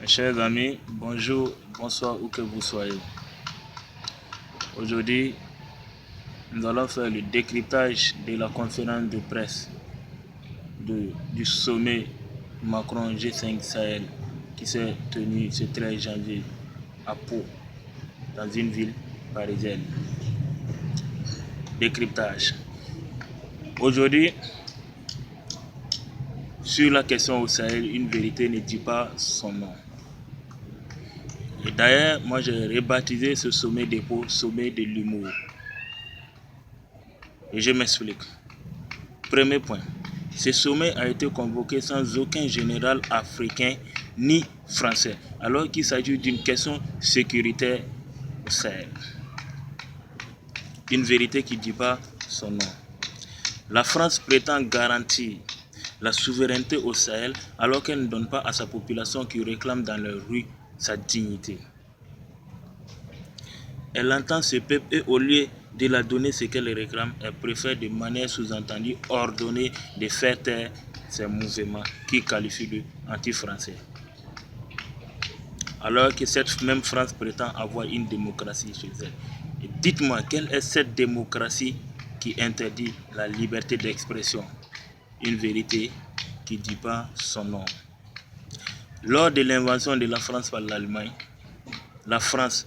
Mes chers amis, bonjour, bonsoir, où que vous soyez. Aujourd'hui, nous allons faire le décryptage de la conférence de presse du sommet Macron G5 Sahel qui s'est tenu ce 13 janvier à Pau, dans une ville parisienne. Décryptage. Aujourd'hui, sur la question au Sahel, une vérité ne dit pas son nom. Et d'ailleurs, moi j'ai rebaptisé ce sommet de Pau, sommet de l'humour. Et je m'explique. Premier point, ce sommet a été convoqué sans aucun général africain ni français, alors qu'il s'agit d'une question sécuritaire au Sahel. Une vérité qui ne dit pas son nom. La France prétend garantir la souveraineté au Sahel alors qu'elle ne donne pas à sa population qui réclame dans les rues sa dignité. Elle entend ce peuple et au lieu de la donner ce qu'elle réclame, elle préfère de manière sous-entendue ordonner de faire taire ces mouvements qui qualifient de anti-français. Alors que cette même France prétend avoir une démocratie chez elle. Et dites-moi, quelle est cette démocratie qui interdit la liberté d'expression? Une vérité qui ne dit pas son nom. Lors de l'invention de la France par l'Allemagne, la France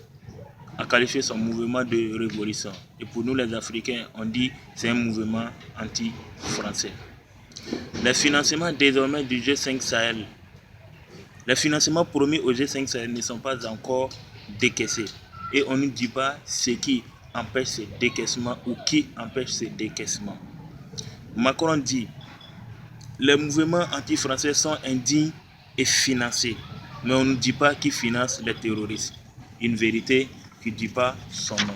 a qualifié son mouvement de révolution. Et pour nous les Africains, on dit que c'est un mouvement anti-français. Les financements désormais du G5 Sahel, les financements promis au G5 Sahel ne sont pas encore décaissés. Et on ne dit pas ce qui empêche ces décaissements ou qui empêche ces décaissements. Macron dit les mouvements anti-français sont indignes et financés. Mais on ne dit pas qui finance les terroristes. Une vérité qui ne dit pas son nom.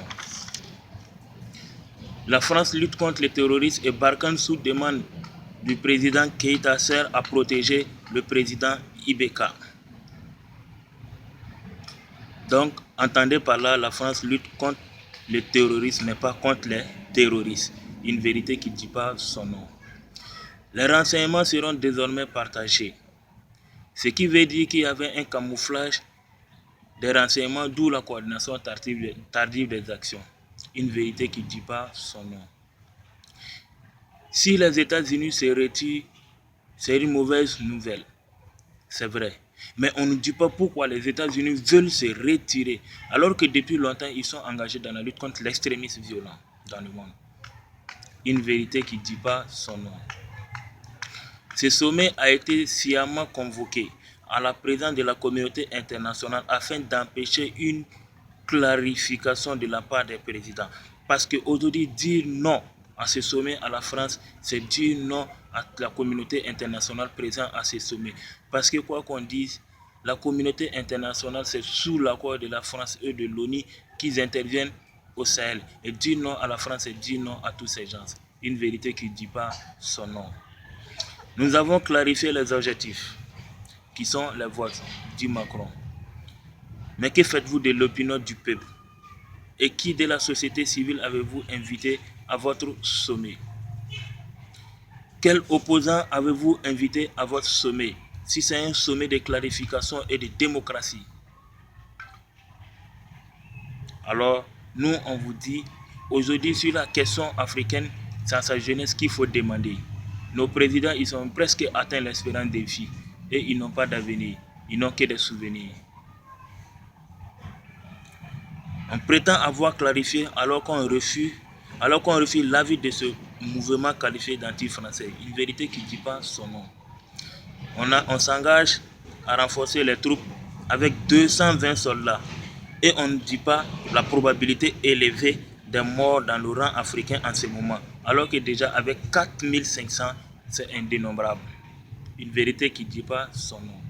La France lutte contre les terroristes et Barkhane sous demande du président Keïta sert à protéger le président Ibeka. Donc, entendez par là, la France lutte contre le terrorisme, mais pas contre les terroristes. Une vérité qui ne dit pas son nom. Les renseignements seront désormais partagés. Ce qui veut dire qu'il y avait un camouflage des renseignements, d'où la coordination tardive des actions. Une vérité qui ne dit pas son nom. Si les États-Unis se retirent, c'est une mauvaise nouvelle. C'est vrai. Mais on ne dit pas pourquoi les États-Unis veulent se retirer, alors que depuis longtemps, ils sont engagés dans la lutte contre l'extrémisme violent dans le monde. Une vérité qui ne dit pas son nom. Ce sommet a été sciemment convoqué à la présence de la communauté internationale afin d'empêcher une clarification de la part des présidents. Parce qu'aujourd'hui, dire non à ce sommet à la France, c'est dire non à la communauté internationale présente à ce sommet. Parce que quoi qu'on dise, la communauté internationale, c'est sous l'accord de la France et de l'ONU qu'ils interviennent au Sahel. Et dire non à la France, c'est dire non à tous ces gens. Une vérité qui ne dit pas son nom. Nous avons clarifié les objectifs, qui sont les vôtres, dit Macron. Mais que faites-vous de l'opinion du peuple? Et qui de la société civile avez-vous invité à votre sommet? Quel opposant avez-vous invité à votre sommet? Si c'est un sommet de clarification et de démocratie. Alors, nous, on vous dit, aujourd'hui, sur la question africaine, c'est à sa jeunesse qu'il faut demander. Nos présidents, ils ont presque atteint l'espérance de vie et ils n'ont pas d'avenir, ils n'ont que des souvenirs. On prétend avoir clarifié alors qu'on refuse l'avis de ce mouvement qualifié d'anti-français. Une vérité qui ne dit pas son nom. On s'engage à renforcer les troupes avec 220 soldats et on ne dit pas la probabilité élevée des morts dans le rang africain en ce moment, alors que déjà avec 4500, c'est indénombrable. Une vérité qui ne dit pas son nom.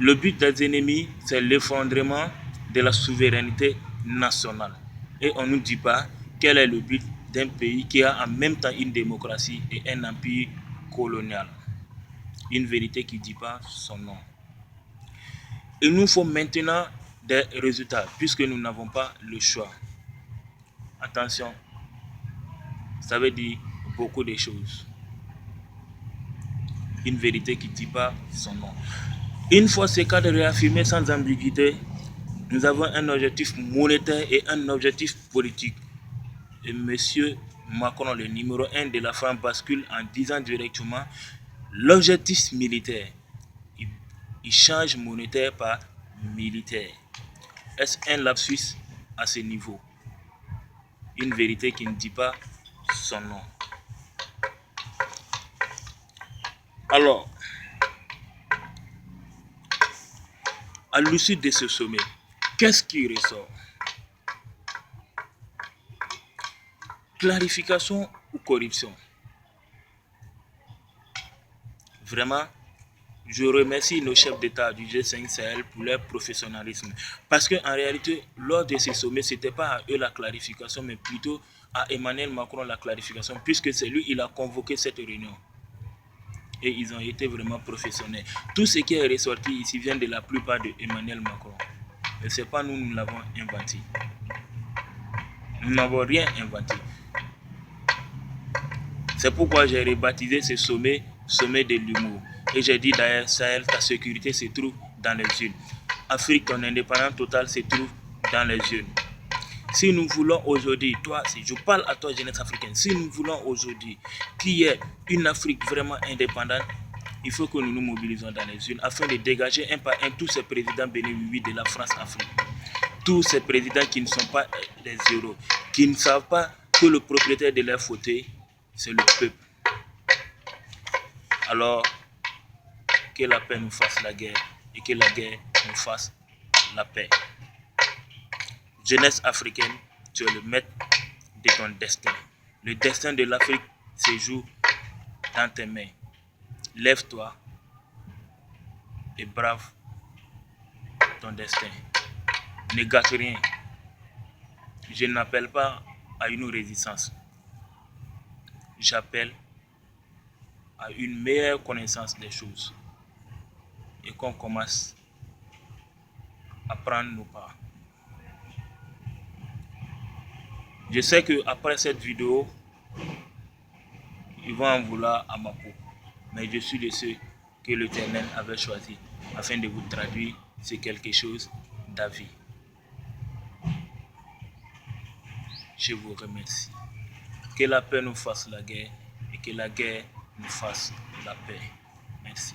Le but des ennemis, c'est l'effondrement de la souveraineté nationale. Et on ne nous dit pas quel est le but d'un pays qui a en même temps une démocratie et un empire colonial. Une vérité qui ne dit pas son nom. Il nous faut maintenant des résultats, puisque nous n'avons pas le choix. Attention, ça veut dire beaucoup de choses. Une vérité qui ne dit pas son nom. Une fois ces cadres réaffirmés sans ambiguïté, nous avons un objectif monétaire et un objectif politique. Et M. Macron, le numéro 1 de la France, bascule en disant directement l'objectif militaire. Il change monétaire par militaire. Est-ce un lapsus à ce niveau? Une vérité qui ne dit pas son nom. Alors, à l'issue de ce sommet, qu'est-ce qui ressort? Clarification ou corruption? Vraiment, je remercie nos chefs d'État du G5 Sahel pour leur professionnalisme. Parce qu'en réalité, lors de ces sommets, ce n'était pas à eux la clarification, mais plutôt à Emmanuel Macron la clarification, puisque c'est lui qui a convoqué cette réunion. Et ils ont été vraiment professionnels. Tout ce qui est ressorti ici vient de la plupart de Emmanuel Macron. Et ce n'est pas nous, nous l'avons inventé. Nous n'avons rien inventé. C'est pourquoi j'ai rebaptisé ce sommet sommet de l'humour. Et j'ai dit d'ailleurs, Sahel, ta sécurité se trouve dans les unes. Afrique, ton indépendance totale se trouve dans les unes. Si nous voulons aujourd'hui, toi, si je parle à toi, jeunesse africaine, si nous voulons aujourd'hui qu'il y ait une Afrique vraiment indépendante, il faut que nous nous mobilisons dans les unes afin de dégager un par un tous ces présidents bénévoles de la France-Afrique. Tous ces présidents qui ne sont pas des héros, qui ne savent pas que le propriétaire de leur fauteuil, c'est le peuple. Alors, que la paix nous fasse la guerre et que la guerre nous fasse la paix. Jeunesse africaine, tu es le maître de ton destin. Le destin de l'Afrique se joue dans tes mains. Lève-toi et brave ton destin. Ne gâte rien. Je n'appelle pas à une résistance. J'appelle à une meilleure connaissance des choses. Et qu'on commence à prendre nos pas. Je sais qu'après cette vidéo, ils vont en vouloir à ma peau. Mais je suis de ceux que l'Éternel avait choisi afin de vous traduire sur quelque chose d'avis. Je vous remercie. Que la paix nous fasse la guerre et que la guerre nous fasse la paix. Merci.